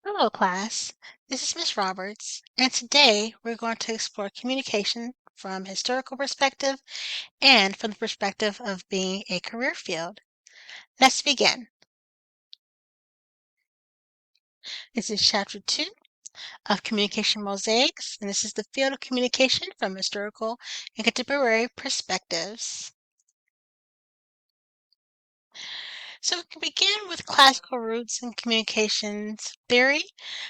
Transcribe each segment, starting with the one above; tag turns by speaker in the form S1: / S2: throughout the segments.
S1: Hello, class. This is Miss Roberts, and today we're going to explore communication from historical perspective and from the perspective of being a career field. Let's begin. This is Chapter 2 of Communication Mosaics, and this is the field of communication from historical and contemporary perspectives. So we can begin with classical roots in communications theory.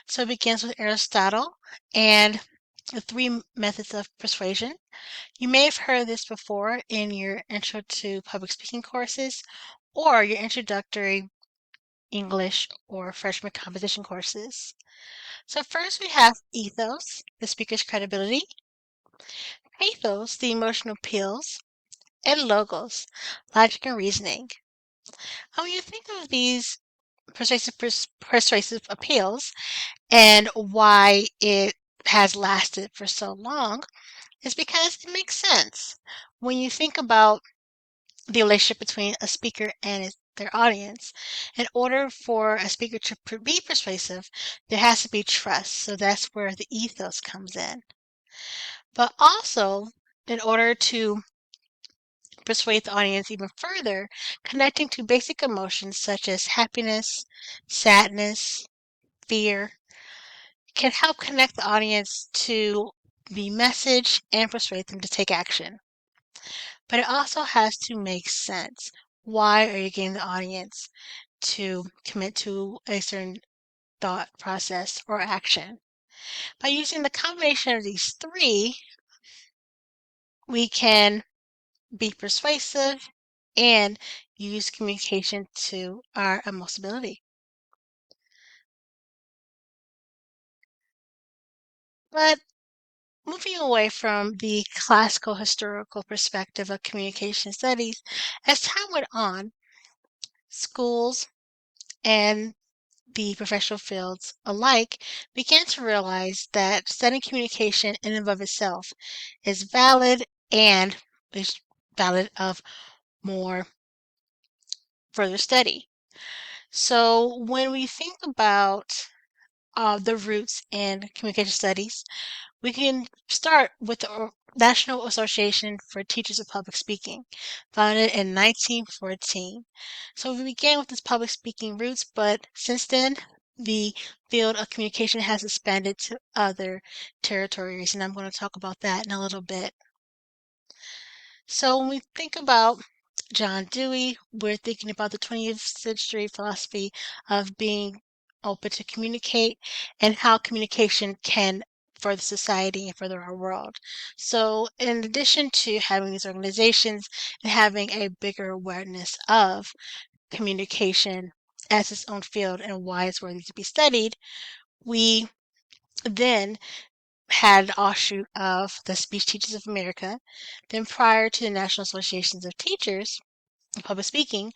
S1: So it begins with Aristotle and the three methods of persuasion. You may have heard this before in your Intro to Public Speaking courses or your introductory English or freshman composition courses. So first we have ethos, the speaker's credibility, pathos, the emotional appeals, and logos, logic and reasoning. And when you think of these persuasive appeals and why it has lasted for so long, is because it makes sense. When you think about the relationship between a speaker and their audience. In order for a speaker to be persuasive, there has to be trust. So that's where the ethos comes in. But also, in order to persuade the audience even further, connecting to basic emotions such as happiness, sadness, fear can help connect the audience to the message and persuade them to take action. But it also has to make sense. Why are you getting the audience to commit to a certain thought process or action? By using the combination of these three, we can be persuasive and use communication to our most ability. But moving away from the classical historical perspective of communication studies, as time went on, schools and the professional fields alike began to realize that studying communication in and of itself is valid and is valid of more further study. So when we think about the roots in communication studies, we can start with the National Association for Teachers of Public Speaking, founded in 1914. So we began with this public speaking roots, but since then, the field of communication has expanded to other territories, and I'm going to talk about that in a little bit. So when we think about John Dewey, we're thinking about the 20th century philosophy of being open to communicate and how communication can further society and further our world. So in addition to having these organizations and having a bigger awareness of communication as its own field and why it's worthy to be studied, we then had an offshoot of the Speech Teachers of America. Then prior to the National Associations of Teachers in Public Speaking,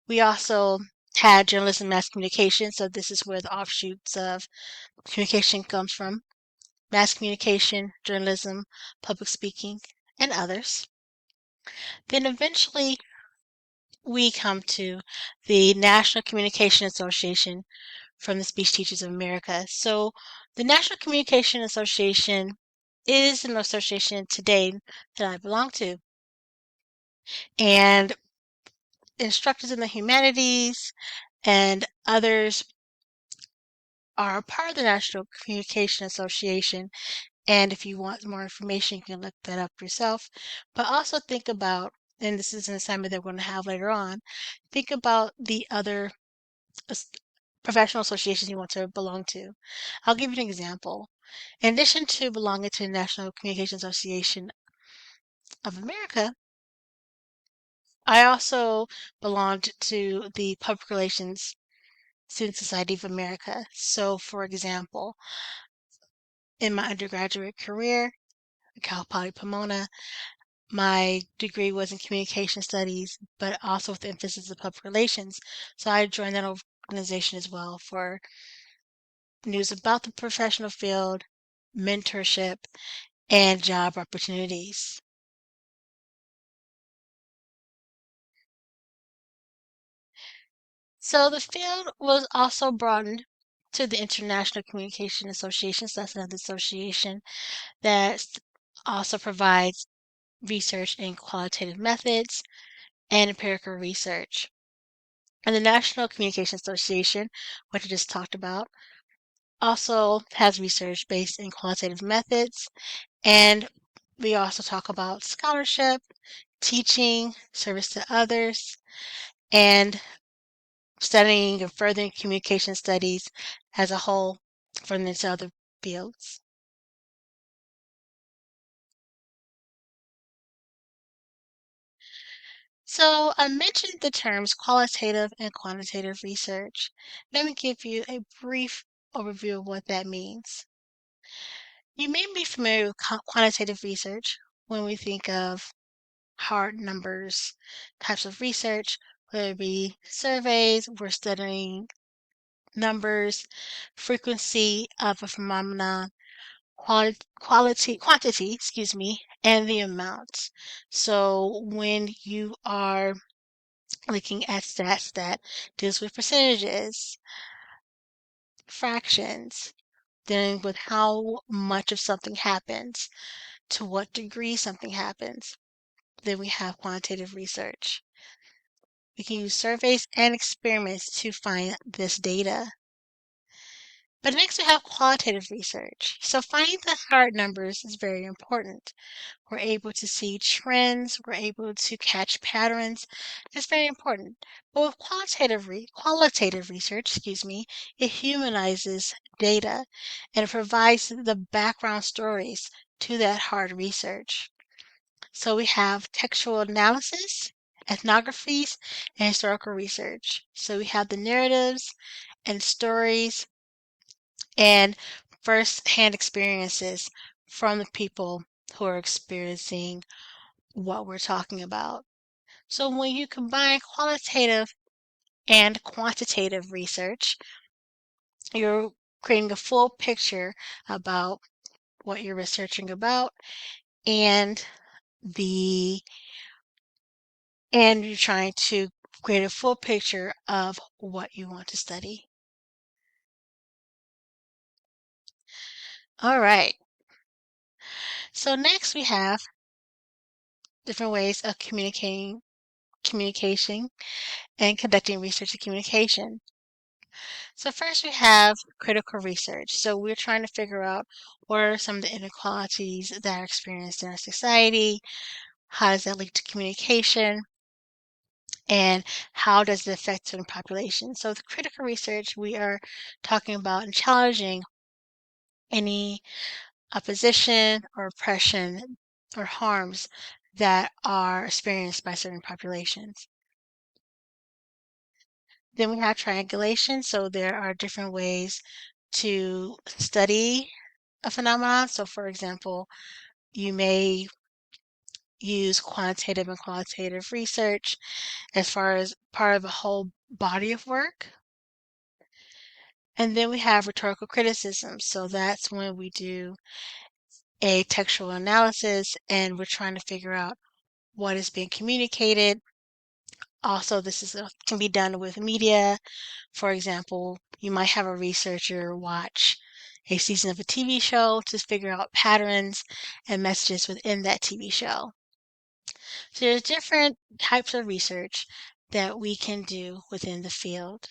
S1: we also had journalism and mass communication. So this is where the offshoots of communication comes from. Mass communication, journalism, public speaking, and others. Then eventually we come to the National Communication Association from the Speech Teachers of America. So the National Communication Association is an association today that I belong to. And instructors in the humanities and others are a part of the National Communication Association. And if you want more information, you can look that up yourself. But also think about, and this is an assignment that we're going to have later on, think about the other professional associations you want to belong to. I'll give you an example. In addition to belonging to the National Communication Association of America, I also belonged to the Public Relations Student Society of America. So, for example, in my undergraduate career at Cal Poly Pomona, my degree was in communication studies, but also with the emphasis of public relations. So I joined that organization as well for news about the professional field, mentorship, and job opportunities. So the field was also broadened to the International Communication Association. So that's another association that also provides research in qualitative methods and empirical research. And the National Communication Association, which I just talked about, also has research based in qualitative methods. And we also talk about scholarship, teaching, service to others, and studying and furthering communication studies as a whole from into other fields. So I mentioned the terms qualitative and quantitative research. Let me give you a brief overview of what that means. You may be familiar with quantitative research when we think of hard numbers types of research, whether it be surveys, we're studying numbers, frequency of a phenomenon, quantity, excuse me, and the amount. So when you are looking at stats that deals with percentages, fractions, dealing with how much of something happens, to what degree something happens, then we have quantitative research. We can use surveys and experiments to find this data. But next we have qualitative research. So finding the hard numbers is very important. We're able to see trends, we're able to catch patterns. It's very important. But with qualitative research, it humanizes data and it provides the background stories to that hard research. So we have textual analysis, ethnographies, and historical research. So we have the narratives and stories and first-hand experiences from the people who are experiencing what we're talking about. So when you combine qualitative and quantitative research, you're creating a full picture about what you're researching about and the and you're trying to create a full picture of what you want to study. All right. So next we have different ways of communication and conducting research and communication. So first we have critical research. So we're trying to figure out what are some of the inequalities that are experienced in our society, how does that lead to communication, and how does it affect certain populations. So with critical research, we are talking about and challenging any opposition or oppression or harms that are experienced by certain populations. Then we have triangulation. So there are different ways to study a phenomenon. So for example, you may use quantitative and qualitative research as far as part of a whole body of work. And then we have rhetorical criticism. So that's when we do a textual analysis and we're trying to figure out what is being communicated. Also, can be done with media. For example, you might have a researcher watch a season of a TV show to figure out patterns and messages within that TV show. So there's different types of research that we can do within the field.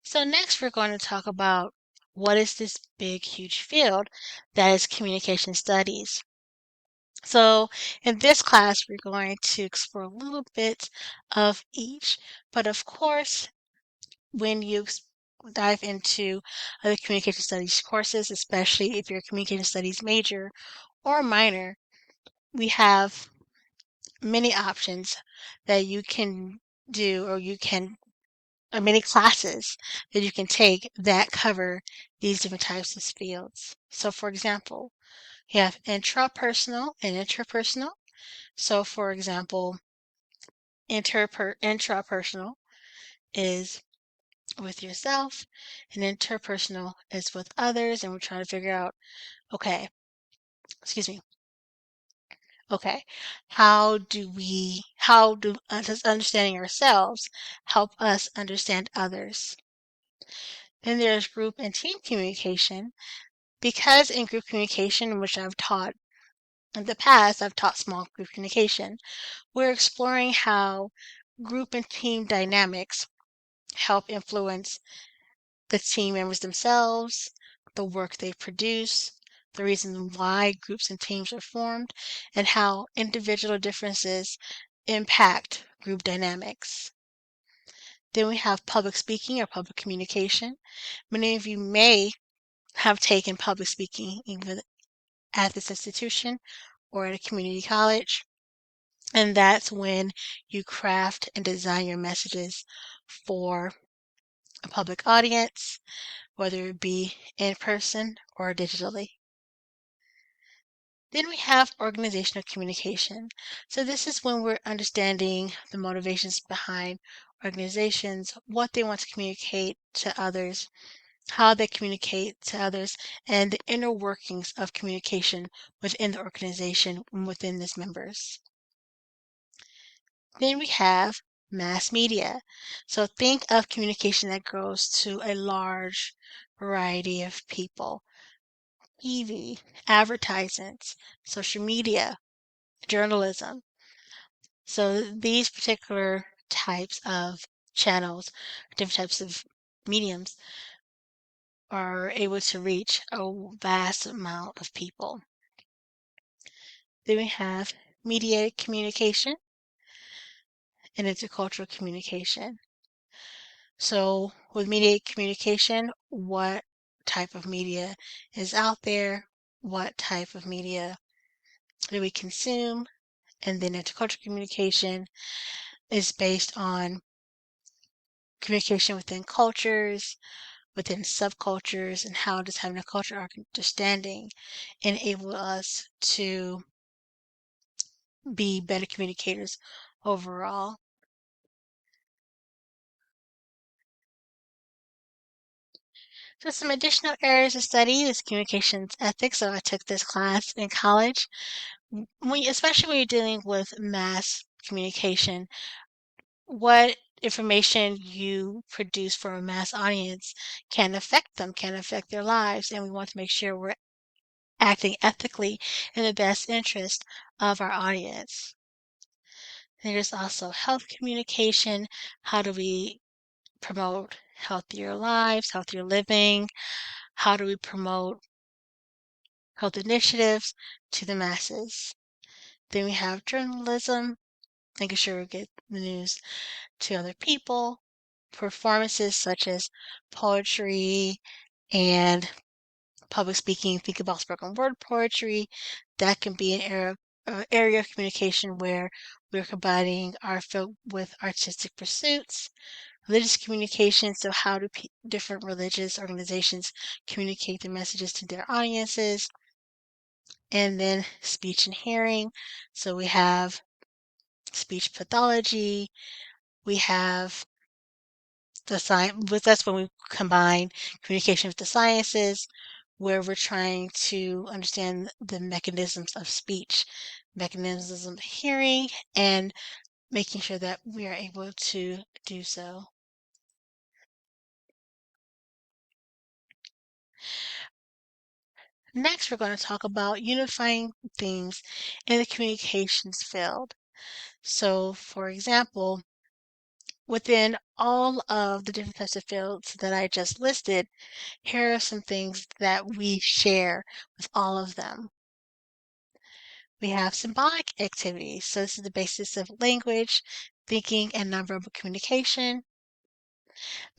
S1: So next we're going to talk about what is this big, huge field that is communication studies. So in this class, we're going to explore a little bit of each, but of course, when you dive into other communication studies courses, especially if you're a communication studies major or minor, we have many options that you can do or many classes that you can take that cover these different types of fields. So for example, you have intrapersonal and interpersonal. So for example, intrapersonal is with yourself and interpersonal is with others, and we're trying to figure out, okay, excuse me. Okay. Does understanding ourselves help us understand others? Then there's group and team communication. Because in group communication, which I've taught in the past, I've taught small group communication, we're exploring how group and team dynamics help influence the team members themselves, the work they produce, the reason why groups and teams are formed, and how individual differences impact group dynamics. Then we have public speaking or public communication. Many of you may have taken public speaking either at this institution or at a community college. And that's when you craft and design your messages for a public audience, whether it be in person or digitally. Then we have organizational communication. So this is when we're understanding the motivations behind organizations, what they want to communicate to others, how they communicate to others, and the inner workings of communication within the organization and within its members. Then we have mass media. So think of communication that goes to a large variety of people. TV, advertisements, social media, journalism. So these particular types of channels, different types of mediums, are able to reach a vast amount of people. Then we have mediated communication and intercultural communication. So with mediated communication, what type of media is out there? What type of media do we consume? And then intercultural communication is based on communication within cultures, within subcultures, and how does having a cultural understanding enable us to be better communicators overall. So some additional areas of study is communications ethics. So I took this class in college. Especially when you're dealing with mass communication, what information you produce for a mass audience can affect them, can affect their lives, and we want to make sure we're acting ethically in the best interest of our audience. There's also health communication. How do we promote healthier lives, healthier living? How do we promote health initiatives to the masses? Then we have journalism, making sure we get the news to other people. Performances such as poetry and public speaking. Think about spoken word poetry. That can be an area of communication where we're combining our field with artistic pursuits. Religious communication, so how do different religious organizations communicate their messages to their audiences? And then speech and hearing. So we have speech pathology, we have the science, that's when we combine communication with the sciences, where we're trying to understand the mechanisms of speech, mechanisms of hearing, and making sure that we are able to do so. Next, we're going to talk about unifying themes in the communications field. So, for example, within all of the different types of fields that I just listed, here are some things that we share with all of them. We have symbolic activities. So this is the basis of language, thinking, and nonverbal communication,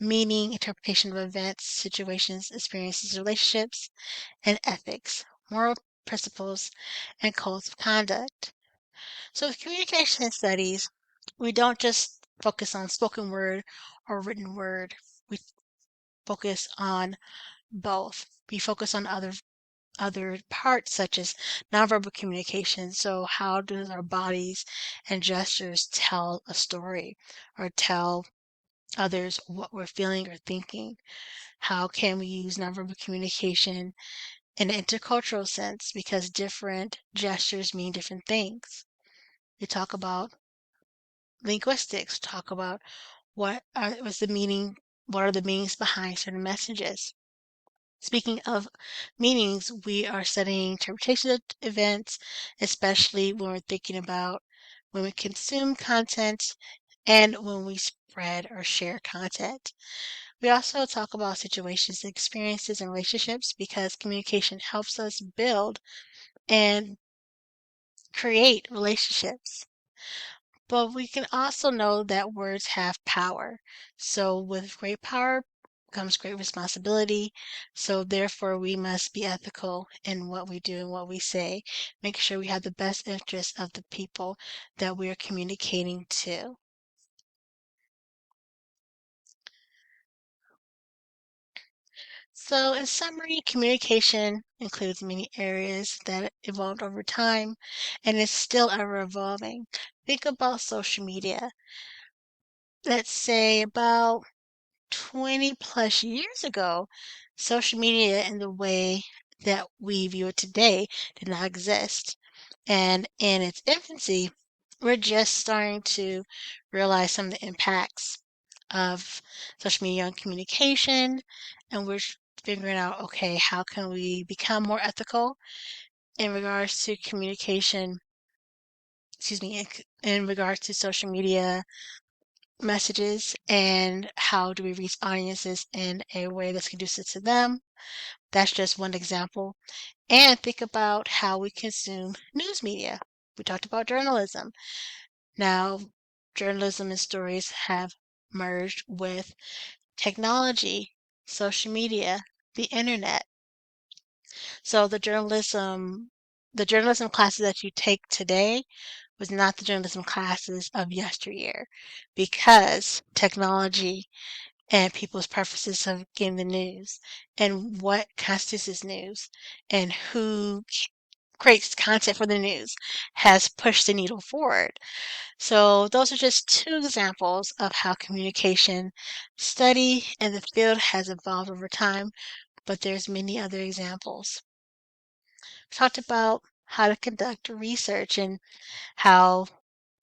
S1: meaning, interpretation of events, situations, experiences, relationships, and ethics, moral principles, and codes of conduct. So with communication studies, we don't just focus on spoken word or written word. We focus on both. We focus on other parts such as nonverbal communication. So how does our bodies and gestures tell a story or tell others what we're feeling or thinking? How can we use nonverbal communication in an intercultural sense because different gestures mean different things. We talk about linguistics, talk about what's the meaning, what are the meanings behind certain messages. Speaking of meanings, we are studying interpretation of events, especially when we're thinking about when we consume content and when we spread or share content. We also talk about situations, experiences, and relationships because communication helps us build and create relationships. But we can also know that words have power. So with great power comes great responsibility. So therefore we must be ethical in what we do and what we say. Make sure we have the best interest of the people that we are communicating to. So in summary, communication includes many areas that evolved over time and is still ever evolving. Think about social media. Let's say about 20 plus years ago, social media in the way that we view it today did not exist. And in its infancy, we're just starting to realize some of the impacts of social media on communication. And we're figuring out, okay, how can we become more ethical in regards to communication, excuse me, in regards to social media messages and how do we reach audiences in a way that's conducive to them. That's just one example. And think about how we consume news media. We talked about journalism. Now, journalism and stories have merged with technology, social media, the internet. So the journalism classes that you take today was not the journalism classes of yesteryear because technology and people's preferences of getting the news and what constitutes news and who creates content for the news has pushed the needle forward. So those are just two examples of how communication study and the field has evolved over time, but there's many other examples. We talked about how to conduct research and how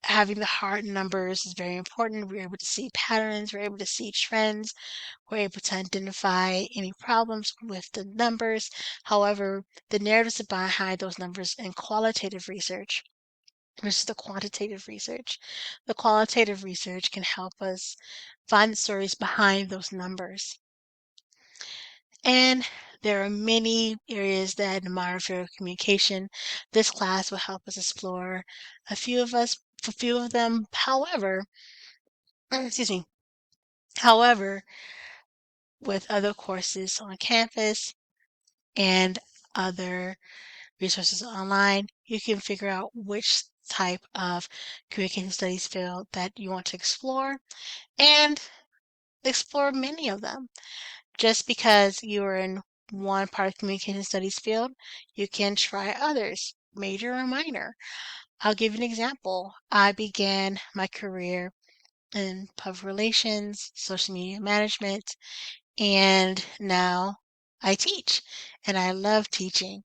S1: having the hard numbers is very important. We're able to see patterns, we're able to see trends, we're able to identify any problems with the numbers. However, the narratives behind those numbers in qualitative research versus the quantitative research. The qualitative research can help us find the stories behind those numbers. And there are many areas that in the modern field of communication, this class will help us explore a few of them. However, excuse me, however, with other courses on campus and other resources online, you can figure out which type of communication studies field that you want to explore and explore many of them. Just because you are in one part of communication studies field, you can try others, major or minor. I'll give you an example. I began my career in public relations, social media management, and now I teach and I love teaching.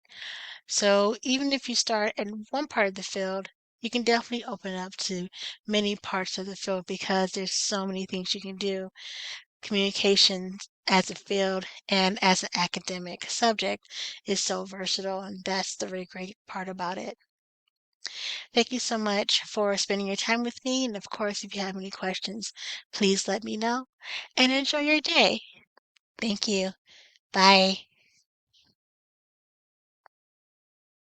S1: So even if you start in one part of the field, you can definitely open up to many parts of the field because there's so many things you can do. Communication as a field and as an academic subject is so versatile, and that's the really great part about it. Thank you so much for spending your time with me. And of course, if you have any questions, please let me know and enjoy your day. Thank you. Bye.